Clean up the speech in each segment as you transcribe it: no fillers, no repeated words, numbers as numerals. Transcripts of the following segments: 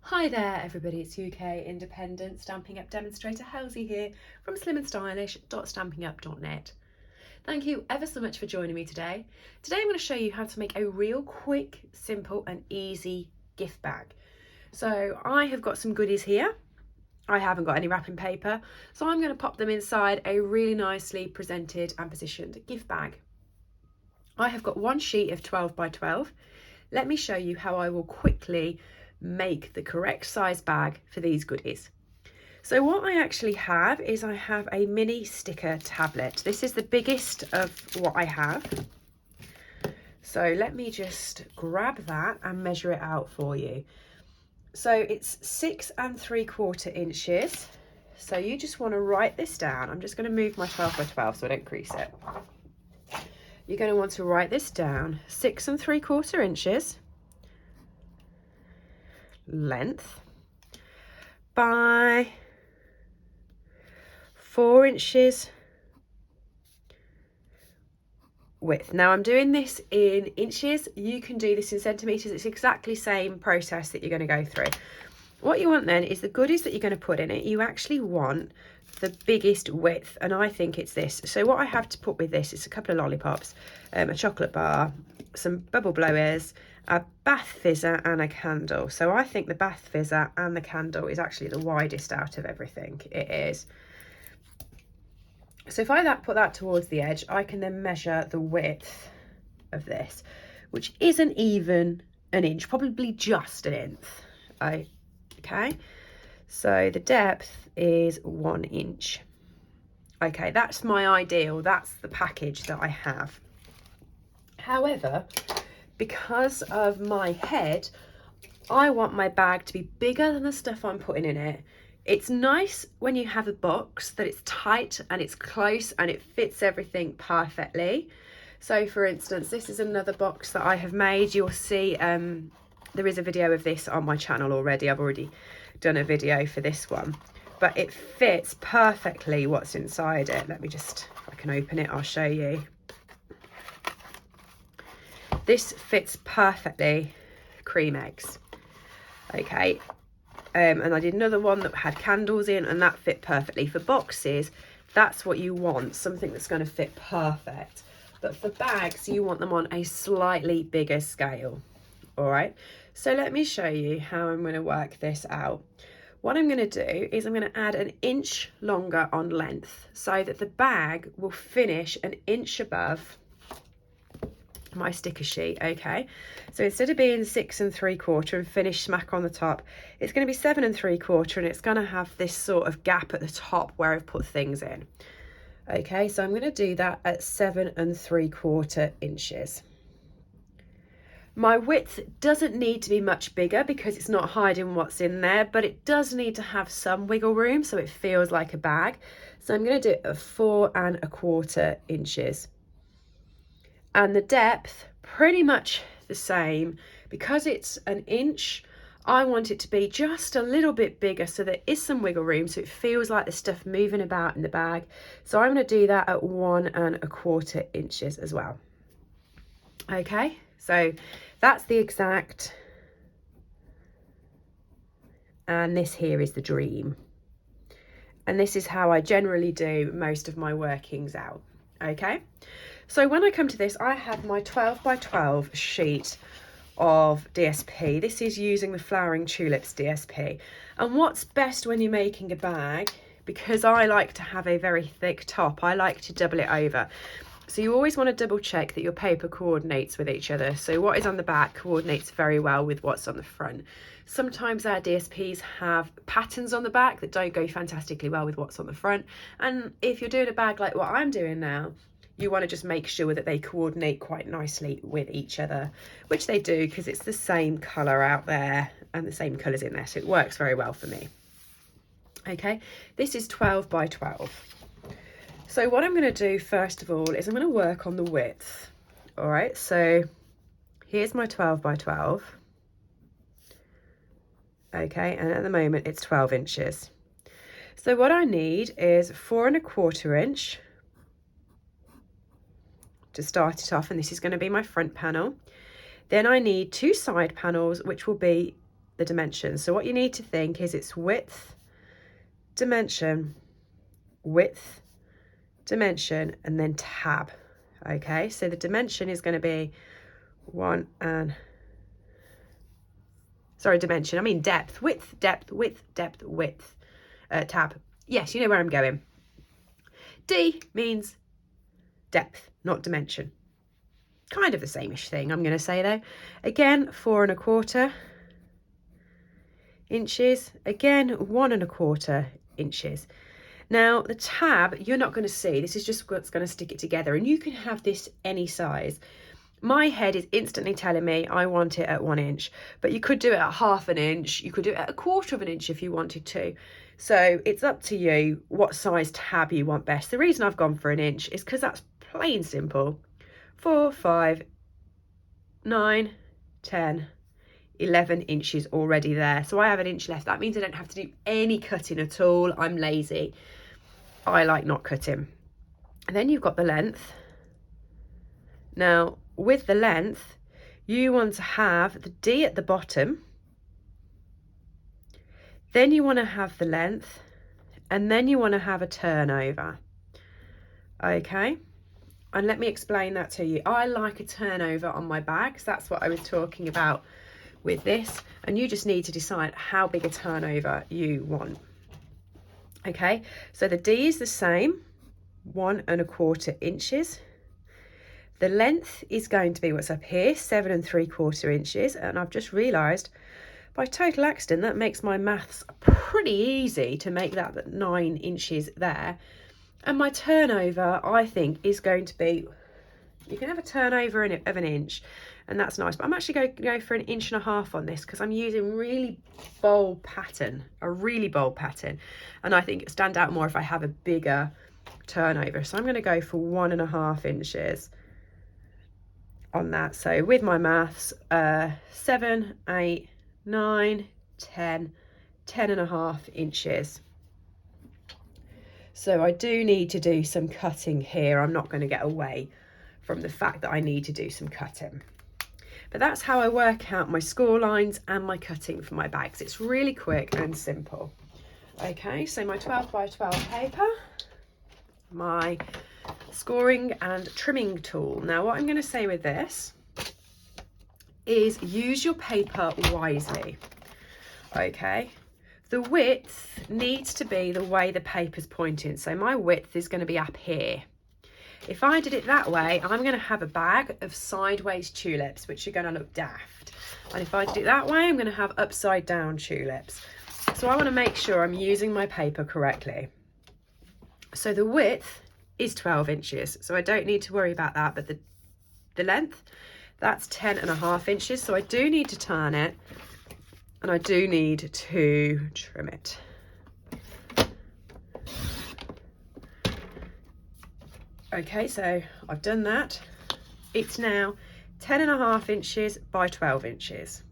Hi there everybody, it's UK independent Stampin' Up demonstrator Halsey here from slimandstylish.stampinup.net. Thank you ever so much for joining me today. Today I'm going to show you how to make a real quick, simple and easy gift bag. So I have got some goodies here. I haven't got any wrapping paper, so I'm going to pop them inside a really nicely presented and positioned gift bag. I have got one sheet of 12 by 12. Let me show you how I will quickly make the correct size bag for these goodies. So what I actually have is I have a mini sticker tablet. This is the biggest of what I have. So let me just grab that and measure it out for you. So it's 6 3/4 inches. So you just want to write this down. I'm just going to move my 12 by 12 so I don't crease it. You're going to want to write this down, 6 3/4 inches length by 4 inches width. Now I'm doing this in inches, you can do this in centimetres, it's exactly the same process that you're going to go through. What you want then is the goodies that you're going to put in it, you actually want the biggest width, and I think it's this. So what I have to put with this is a couple of lollipops, a chocolate bar, some bubble blowers, a bath fizzer and a candle. So I think the bath fizzer and the candle is actually the widest out of everything. It is. So if I put that towards the edge, I can then measure the width of this, which isn't even an inch, probably just an inch. Okay, so the depth is 1 inch. Okay, that's my ideal, that's the package that I have. However, because of my head, I want my bag to be bigger than the stuff I'm putting in it. It's nice when you have a box that it's tight and it's close and it fits everything perfectly. So for instance, this is another box that I have made. You'll see there is a video of this on my channel already. I've already done a video for this one, but it fits perfectly what's inside it. Let me just, if I can open it, I'll show you. This fits perfectly, cream eggs. Okay, and I did another one that had candles in and that fit perfectly. For boxes, that's what you want, something that's going to fit perfect. But for bags, you want them on a slightly bigger scale. All right, so let me show you how I'm going to work this out. What I'm going to do is I'm going to add an inch longer on length so that the bag will finish an inch above my sticker sheet. Okay, so instead of being 6 3/4 and finish smack on the top, it's going to be 7 3/4, and it's going to have this sort of gap at the top where I've put things in. Okay, so I'm going to do that at 7 3/4 inches. My width doesn't need to be much bigger because it's not hiding what's in there, but it does need to have some wiggle room so it feels like a bag. So I'm going to do it at 4 1/4 inches. And the depth, pretty much the same. Because it's an inch, I want it to be just a little bit bigger so there is some wiggle room so it feels like there's stuff moving about in the bag. So I'm going to do that at 1 1/4 inches as well. Okay, so that's the exact, and this here is the dream. And this is how I generally do most of my workings out. Okay, so when I come to this, I have my 12 by 12 sheet of DSP. This is using the Flowering Tulips DSP. And what's best when you're making a bag, because I like to have a very thick top, I like to double it over. So you always want to double check that your paper coordinates with each other. So what is on the back coordinates very well with what's on the front. Sometimes our DSPs have patterns on the back that don't go fantastically well with what's on the front. And if you're doing a bag like what I'm doing now, you want to just make sure that they coordinate quite nicely with each other, which they do because it's the same colour out there and the same colours in there. So it works very well for me. Okay, this is 12 by 12. So what I'm going to do first of all is I'm going to work on the width. All right, so here's my 12 by 12. Okay, and at the moment it's 12 inches. So what I need is 4 1/4 inch to start it off, and this is going to be my front panel. Then I need 2 side panels, which will be the dimensions. So what you need to think is it's width, dimension, width, dimension, and then tab. Okay, so the dimension is going to be dimension, I mean depth, width, depth, width, depth, width, tab. Yes, you know where I'm going. D means depth, not dimension. Kind of the same-ish thing, I'm going to say though. Again, 4 1/4 inches. Again, 1 1/4 inches. Now the tab, you're not going to see. This is just what's going to stick it together, and you can have this any size. My head is instantly telling me I want it at 1 inch, but you could do it at 1/2 inch. You could do it at 1/4 inch if you wanted to. So it's up to you what size tab you want best. The reason I've gone for 1 inch is because that's plain simple. 4, 5, 9, 10, 11 inches already there. So I have 1 inch left. That means I don't have to do any cutting at all. I'm lazy. I like not cutting. And then you've got the length. Now, with the length, you want to have the D at the bottom. Then you want to have the length. And then you want to have a turnover. Okay? And let me explain that to you. I like a turnover on my bags. That's what I was talking about with this. And you just need to decide how big a turnover you want. Okay, so the D is the same, 1 1/4 inches. The length is going to be what's up here, 7 3/4 inches. And I've just realised by total accident that makes my maths pretty easy to make that 9 inches there. And my turnover, I think, is going to be, you can have a turnover of 1 inch, and that's nice. But I'm actually going to go for 1.5 inches on this because I'm using really bold pattern, a really bold pattern. And I think it stands out more if I have a bigger turnover. So I'm going to go for 1.5 inches on that. So with my maths, 7, 8, 9, 10, 10.5 inches. So I do need to do some cutting here. I'm not going to get away from the fact that I need to do some cutting. But that's how I work out my score lines and my cutting for my bags. It's really quick and simple. Okay, so my 12 by 12 paper, my scoring and trimming tool. Now what I'm going to say with this is use your paper wisely. Okay. The width needs to be the way the paper's pointing. So my width is going to be up here. If I did it that way, I'm going to have a bag of sideways tulips, which are going to look daft. And if I did it that way, I'm going to have upside down tulips. So I want to make sure I'm using my paper correctly. So the width is 12 inches. So I don't need to worry about that. But the length, that's 10.5 inches. So I do need to turn it. And I do need to trim it. Okay, so I've done that. It's now 10.5 inches by 12 inches.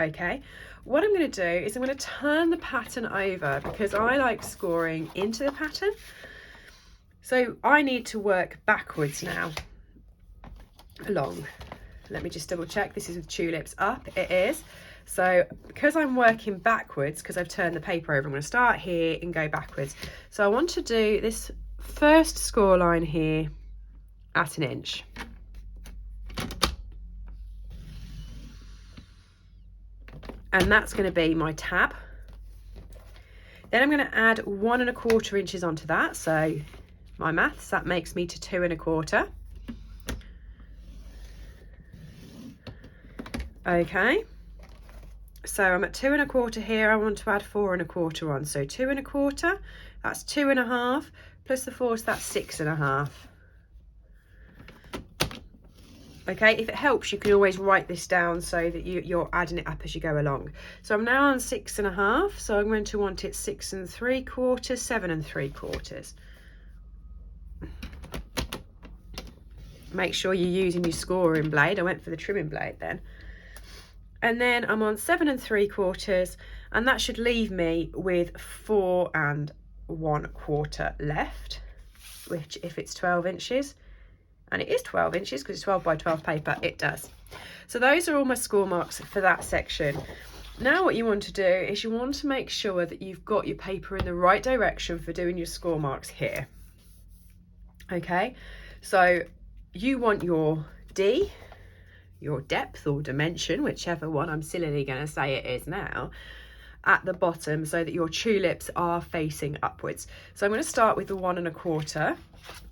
Okay, what I'm going to do is I'm going to turn the pattern over because I like scoring into the pattern. So I need to work backwards now along. Let me just double check. This is with tulips up. It is. So because I'm working backwards, because I've turned the paper over, I'm going to start here and go backwards. So I want to do this first score line here at 1 inch. And that's going to be my tab. Then I'm going to add 1 1/4 inches onto that. So my maths, that makes me to 2 1/4. Okay. So I'm at 2 1/4 here. I want to add 4 1/4 on. So 2 1/4, that's 2.5 plus the 4, so that's 6.5. Okay, if it helps, you can always write this down so that you're adding it up as you go along. So I'm now on 6.5. So I'm going to want it 6 3/4, 7 3/4. Make sure you're using your scoring blade. I went for the trimming blade then. And then I'm on 7 3/4, and that should leave me with 4 1/4 left, which if it's 12 inches, and it is 12 inches because it's 12 by 12 paper, it does. So those are all my score marks for that section. Now what you want to do is you want to make sure that you've got your paper in the right direction for doing your score marks here. Okay, so you want your D, your depth or dimension, whichever one I'm sillily going to say it is now, at the bottom so that your tulips are facing upwards. So I'm going to start with the 1 1/4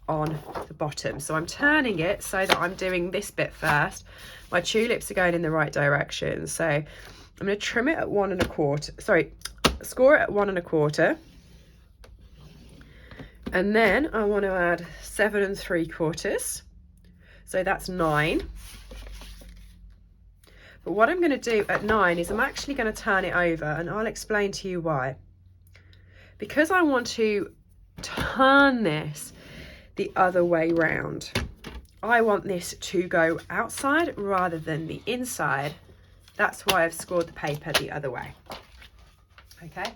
on the bottom. So I'm turning it so that I'm doing this bit first. My tulips are going in the right direction. So I'm going to trim it at 1 1/4, sorry, score it at 1 1/4. And then I want to add 7 3/4. So that's 9. But what I'm going to do at 9 is I'm actually going to turn it over, and I'll explain to you why. Because I want to turn this the other way round. I want this to go outside rather than the inside. That's why I've scored the paper the other way. Okay,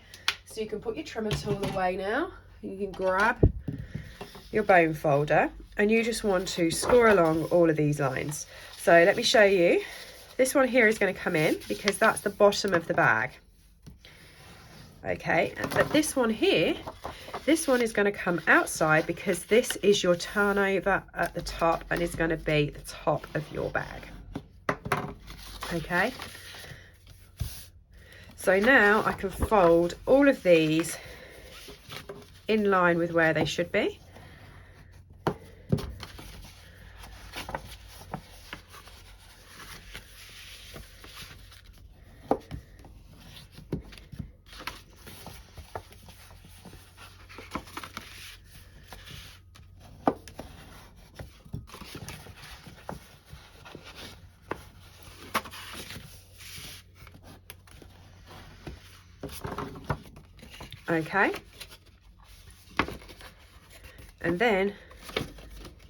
so you can put your trimmer tool away now. You can grab your bone folder and you just want to score along all of these lines. So let me show you. This one here is going to come in because that's the bottom of the bag. Okay, but this one here, this one is going to come outside because this is your turnover at the top and is going to be the top of your bag. Okay, so now I can fold all of these in line with where they should be. Okay, and then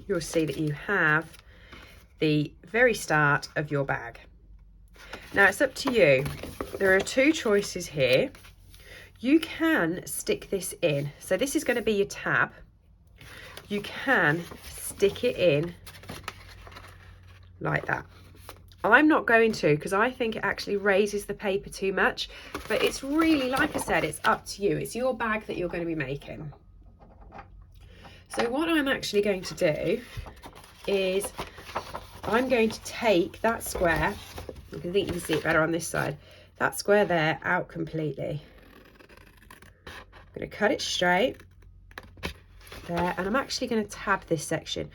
you'll see that you have the very start of your bag. Now it's up to you. There are 2 choices here. You can stick this in. So this is going to be your tab. You can stick it in like that. I'm not going to because I think it actually raises the paper too much, but it's really, like I said, it's up to you. It's your bag that you're going to be making. So what I'm actually going to do is I'm going to take that square, I think you can see it better on this side, that square there out completely. I'm going to cut it straight there, and I'm actually going to tab this section.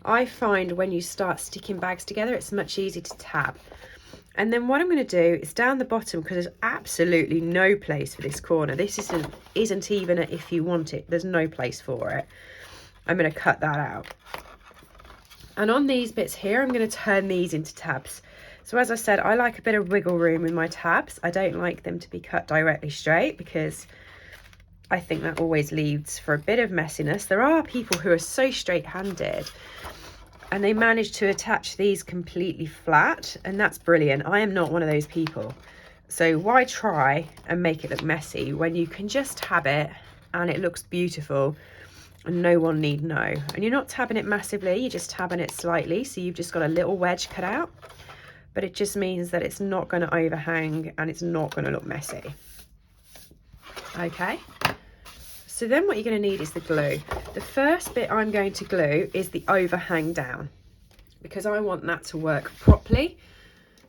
I find when you start sticking bags together, it's much easier to tab. And then what I'm going to do is down the bottom, because there's absolutely no place for this corner. This isn't even a if you want it. There's no place for it. I'm going to cut that out. And on these bits here, I'm going to turn these into tabs. So as I said, I like a bit of wiggle room in my tabs. I don't like them to be cut directly straight because I think that always leads for a bit of messiness. There are people who are so straight-handed and they manage to attach these completely flat, and that's brilliant. I am not one of those people. So why try and make it look messy when you can just tab it and it looks beautiful and no one need know. And you're not tabbing it massively, you're just tabbing it slightly, so you've just got a little wedge cut out, but it just means that it's not going to overhang and it's not going to look messy. Okay. So then what you're going to need is the glue. The first bit I'm going to glue is the overhang down because I want that to work properly.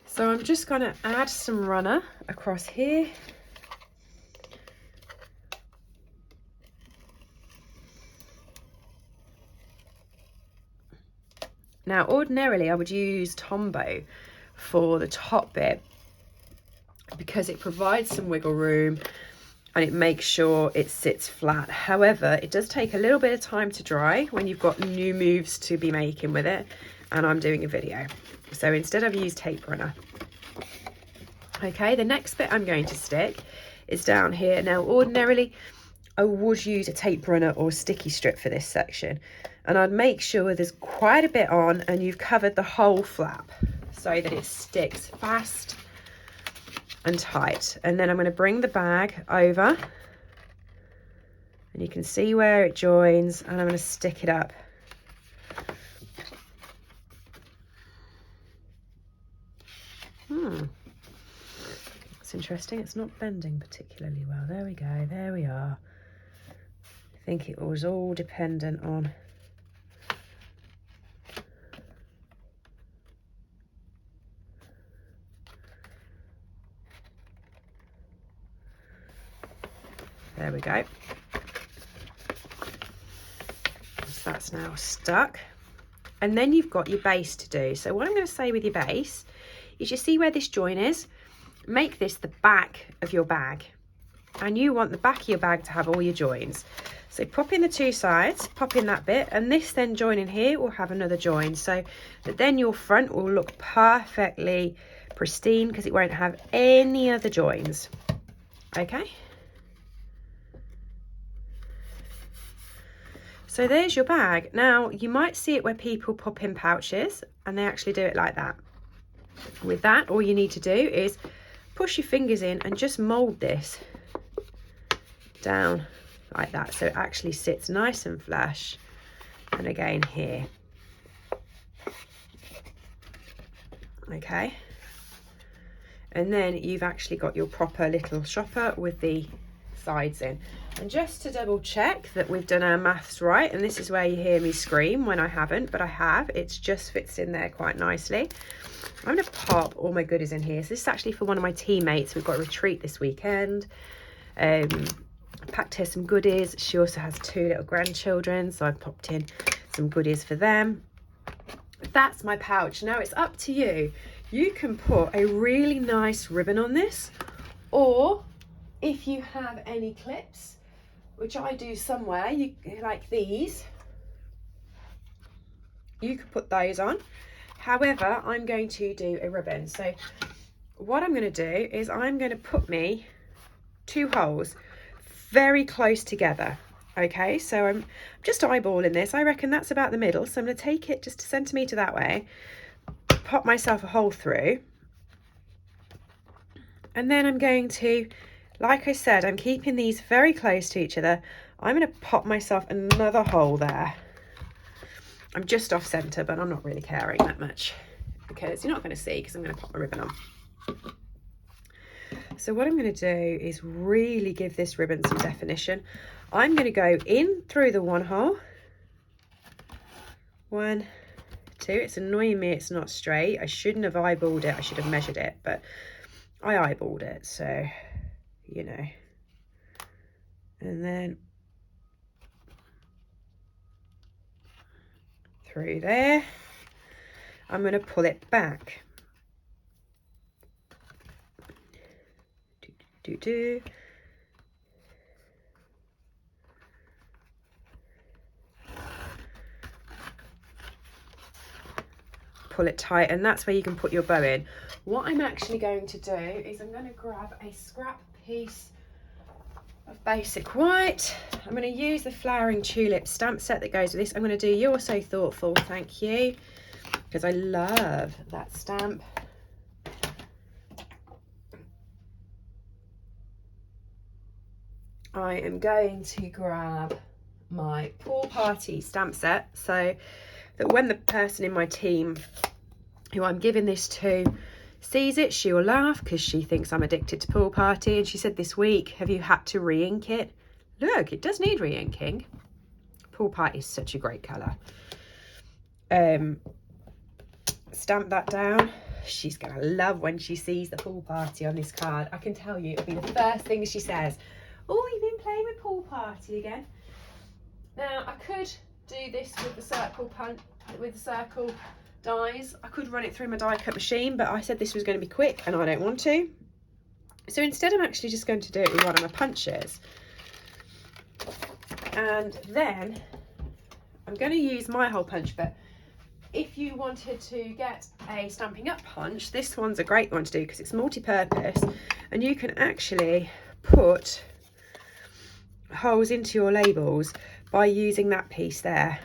So I'm just going to add some runner across here. Now ordinarily I would use Tombow for the top bit because it provides some wiggle room and it makes sure it sits flat. However, it does take a little bit of time to dry when you've got new moves to be making with it, and I'm doing a video. So instead I've used tape runner. Okay, the next bit I'm going to stick is down here. Now ordinarily I would use a tape runner or sticky strip for this section, and I'd make sure there's quite a bit on and you've covered the whole flap so that it sticks fast and tight. And then I'm going to bring the bag over and you can see where it joins, and I'm going to stick it up. So That's interesting. It's not bending particularly well. There we go. There we are. I think it was all dependent on there we go. So that's now stuck. And then you've got your base to do. So what I'm going to say with your base is, you see where this join is? Make this the back of your bag. And you want the back of your bag to have all your joins. So pop in the two sides, pop in that bit, and this then join in here will have another join. So that then your front will look perfectly pristine because it won't have any other joins. Okay? So there's your bag. Now you might see it where people pop in pouches and they actually do it like that. With that, all you need to do is push your fingers in and just mold this down like that, so it actually sits nice and flush. And again here. Okay. And then you've actually got your proper little shopper with the sides in. And just to double check that we've done our maths right, and this is where you hear me scream when I haven't, but I have, it's just fits in there quite nicely. I'm going to pop all my goodies in here. So this is actually for one of my teammates. We've got a retreat this weekend. I packed her some goodies. She also has 2 little grandchildren, so I popped in some goodies for them. That's my pouch. Now it's up to you. You can put a really nice ribbon on this, or if you have any clips, which I do somewhere, you like these, you could put those on. However, I'm going to do a ribbon. So what I'm going to do is I'm going to put me 2 holes very close together. Okay, so I'm just eyeballing this. I reckon that's about the middle. So I'm going to take it just a centimetre that way, pop myself a hole through, and then I'm going to, like I said, I'm keeping these very close to each other. I'm going to pop myself another hole there. I'm just off centre, but I'm not really caring that much because you're not going to see, because I'm going to pop my ribbon on. So what I'm going to do is really give this ribbon some definition. I'm going to go in through the one hole. 1, 2. It's annoying me it's not straight. I shouldn't have eyeballed it. I should have measured it, but I eyeballed it, so you know. And then through there, I'm going to pull it back. Do. Pull it tight, and that's where you can put your bow in. What I'm actually going to do is I'm going to grab a scrap piece of basic white. I'm going to use the flowering tulip stamp set that goes with this. I'm going to do You're So Thoughtful, thank you, because I love that stamp. I am going to grab my pool party stamp set so that when the person in my team who I'm giving this to sees it, she will laugh because she thinks I'm addicted to pool party. And she said this week, have you had to re-ink it? Look, it does need re-inking. Pool party is such a great colour. Stamp that down. She's going to love when she sees the pool party on this card. I can tell you it'll be the first thing she says. Oh, you've been playing with pool party again. Now, I could do this with the circle punch, with the circle dies. I could run it through my die cut machine, but I said this was going to be quick and I don't want to. So instead, I'm actually just going to do it with one of my punches. And then I'm going to use my hole punch, but if you wanted to get a Stampin' Up punch, this one's a great one to do because it's multi-purpose and you can actually put holes into your labels by using that piece there.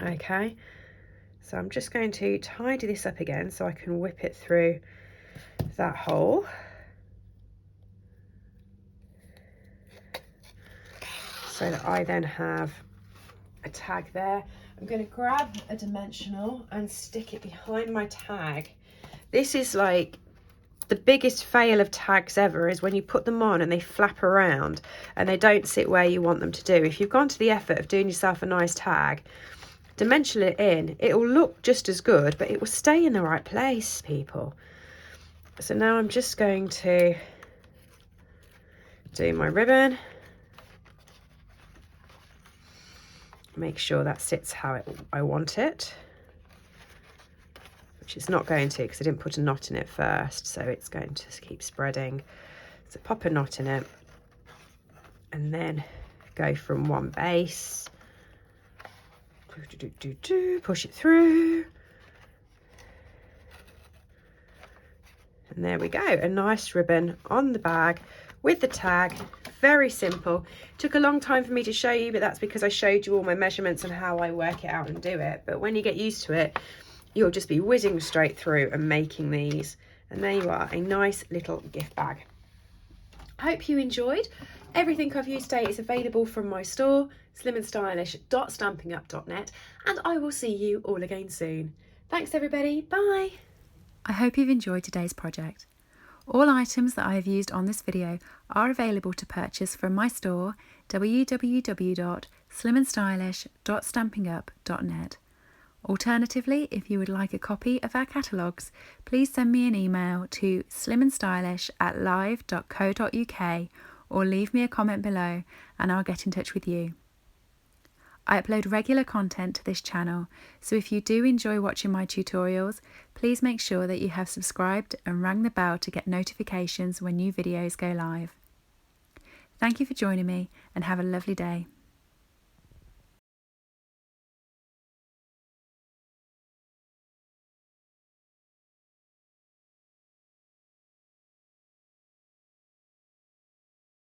Okay, so I'm just going to tidy this up again so I can whip it through that hole. So that I then have a tag there. I'm going to grab a dimensional and stick it behind my tag. This is like the biggest fail of tags ever is when you put them on and they flap around and they don't sit where you want them to do. If you've gone to the effort of doing yourself a nice tag, dimension it in, it will look just as good, but it will stay in the right place, people. So now I'm just going to do my ribbon. Make sure that sits how I want it, which it's not going to because I didn't put a knot in it first, so it's going to keep spreading. So pop a knot in it and then go from one base, push it through, and there we go, a nice ribbon on the bag with the tag. Very simple. Took a long time for me to show you, but that's because I showed you all my measurements and how I work it out and do it. But when you get used to it, you'll just be whizzing straight through and making these. And there you are, a nice little gift bag. I hope you enjoyed. Everything I've used today is available from my store, slimandstylish.stampingup.net, and I will see you all again soon. Thanks everybody, bye. I hope you've enjoyed today's project. All items that I have used on this video are available to purchase from my store, www.slimandstylish.stampingup.net. Alternatively, if you would like a copy of our catalogues, please send me an email to slimandstylish@live.co.uk or leave me a comment below and I'll get in touch with you. I upload regular content to this channel, so if you do enjoy watching my tutorials, please make sure that you have subscribed and rang the bell to get notifications when new videos go live. Thank you for joining me and have a lovely day.